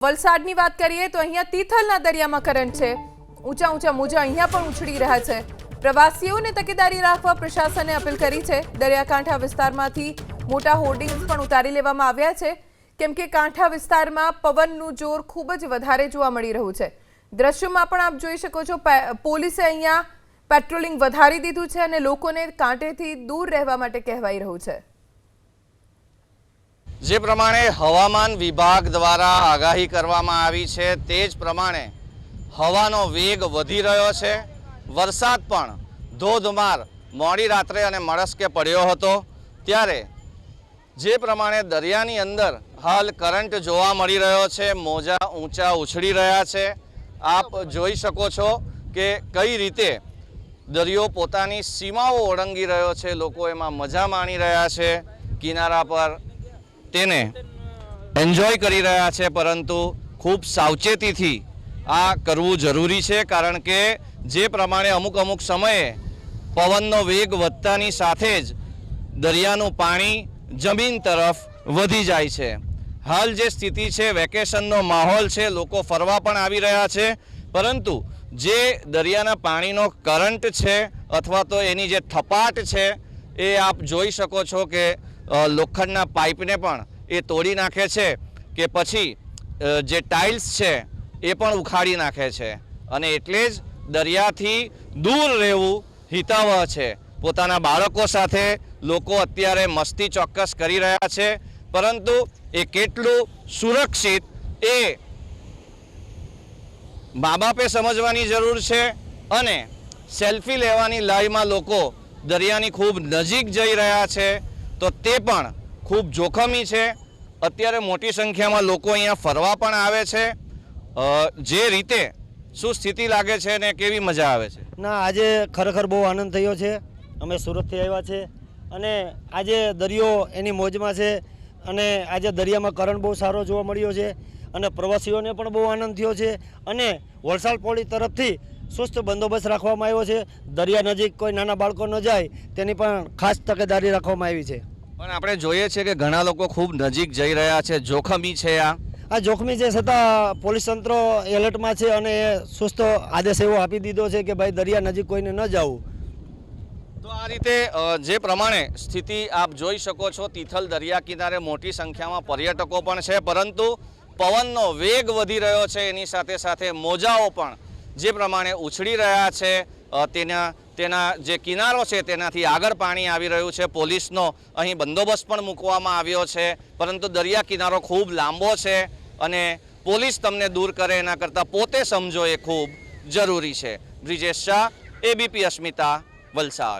વલસાડની વાત કરીએ તો અહીંયા તિથલના દરિયામાં કરંટ છે। ઊંચા ઊંચા મોજા અહીંયા પણ ઉછળી રહ્યા છે। પ્રવાસીઓને તકેદારી રાખવા પ્રશાસને અપીલ કરી છે। દરિયાકાંઠા વિસ્તારમાંથી મોટા હોર્ડિંગ્સ પણ ઉતારી લેવામાં આવ્યા છે, કેમ કે કાંઠા વિસ્તારમાં પવનનું જોર ખૂબ જ વધારે જોવા મળી રહ્યું છે। દ્રશ્યોમાં પણ આપ જોઈ શકો છો, પોલીસે અહીંયા પેટ્રોલિંગ વધારી દીધું છે અને લોકોને કાંઠેથી દૂર રહેવા માટે કહેવાઈ રહ્યું છે। જે પ્રમાણે હવામાન વિભાગ દ્વારા આગાહી કરવામાં આવી છે તે જ પ્રમાણે હવાનો વેગ વધી રહ્યો છે। વરસાદ પણ ધોધમાર મોડી રાત્રે અને મળસ્કે પડ્યો હતો, ત્યારે જે પ્રમાણે દરિયાની અંદર હાલ કરંટ જોવા મળી રહ્યો છે, મોજા ઊંચા ઉછળી રહ્યા છે। આપ જોઈ શકો છો કે કઈ રીતે દરિયો પોતાની સીમાઓ ઓળંગી રહ્યો છે। લોકો એમાં મજા માણી રહ્યા છે, કિનારા પર તેને એન્જોય કરી રહ્યા છે, પરંતુ ખૂબ સાવચેતીથી આ કરવું જરૂરી છે, કારણ કે જે પ્રમાણે અમુક સમયે પવનનો વેગ વધતાની સાથે જ દરિયાનું પાણી જમીન તરફ વધી જાય છે। હાલ જે સ્થિતિ છે, વેકેશનનો માહોલ છે, લોકો ફરવા પણ આવી રહ્યા છે, પરંતુ જે દરિયાના પાણીનો કરંટ છે અથવા તો એની જે થપાટ છે એ આપ જોઈ શકો છો કે લોખંડના પાઇપને પણ એ તોડી નાખે છે કે પછી જે ટાઇલ્સ છે એ પણ ઉખાડી નાખે છે, અને એટલે જ દરિયાથી દૂર રહેવું હિતાવહ છે। પોતાના બાળકો સાથે લોકો અત્યારે મસ્તી ચોક્કસ કરી રહ્યા છે, પરંતુ એ કેટલું સુરક્ષિત એ મા બાપે સમજવાની જરૂર છે। અને સેલ્ફી લેવાની લાઈમાં લોકો દરિયાની ખૂબ નજીક જઈ રહ્યા છે, તો તે પણ ખૂબ જોખમી છે। અત્યારે મોટી સંખ્યામાં લોકો અહીંયા ફરવા પણ આવે છે। જે રીતે શું સ્થિતિ લાગે છે ને કેવી મજા આવે છે? ના, આજે ખરેખર બહુ આનંદ થયો છે। અમે સુરતથી આવ્યા છે અને આજે દરિયો એની મોજમાં છે, અને આજે દરિયામાં કરંટ બહુ સારો જોવા મળ્યો છે, અને પ્રવાસીઓને પણ બહુ આનંદ થયો છે। અને વલસાડ પોલીસ તરફથી સુસ્ત બંદોબસ્ત રાખવામાં આવ્યો છે। દરિયા નજીક કોઈ નાના બાળકો ન જાય તેની પણ ખાસ તકેદારી રાખવામાં આવી છે। પણ આપણે જોઈએ છીએ કે ઘણા લોકો ખૂબ નજીક જઈ રહ્યા છે, જોખમી છે। આ જોખમી છે, છતાં પોલીસ તંત્ર એલર્ટમાં છે અને સુસ્ત આદેશ એવો આપી દીધો છે કે ભાઈ દરિયા નજીક કોઈને ન જવું। તો આ રીતે જે પ્રમાણે સ્થિતિ આપ જોઈ શકો છો, તિથલ દરિયા કિનારે મોટી સંખ્યામાં પર્યટકો પણ છે, પરંતુ પવનનો વેગ વધી રહ્યો છે, એની સાથે સાથે મોજાઓ પણ જે પ્રમાણે ઉછળી રહ્યા છે, તેના જે કિનારો છે તેનાથી આગળ પાણી આવી રહ્યું છે। પોલીસનો અહીં બંદોબસ્ત પણ મૂકવામાં આવ્યો છે, પરંતુ દરિયા કિનારો ખૂબ લાંબો છે અને પોલીસ તમને દૂર કરે એના કરતાં પોતે સમજો એ ખૂબ જરૂરી છે। બ્રિજેશ શાહ, ABP અસ્મિતા, વલસાડ।